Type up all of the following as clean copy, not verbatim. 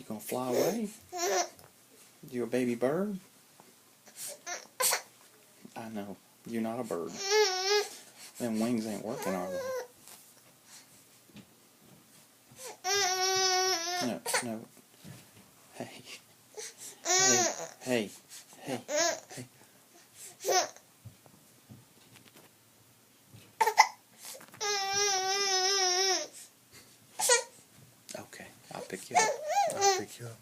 You gonna fly away? You a baby bird? I know. You're not a bird. Them wings ain't working, are they? No, no. Hey. Hey, hey, hey, hey. Okay, I'll pick you up. I'll pick you up.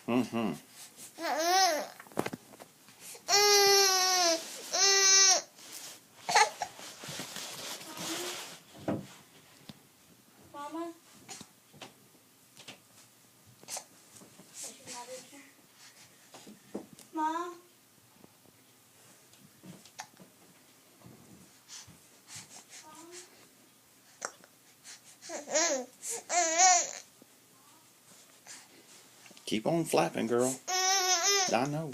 Mm-hmm. Mama? Mom? Keep on flapping, girl. I know.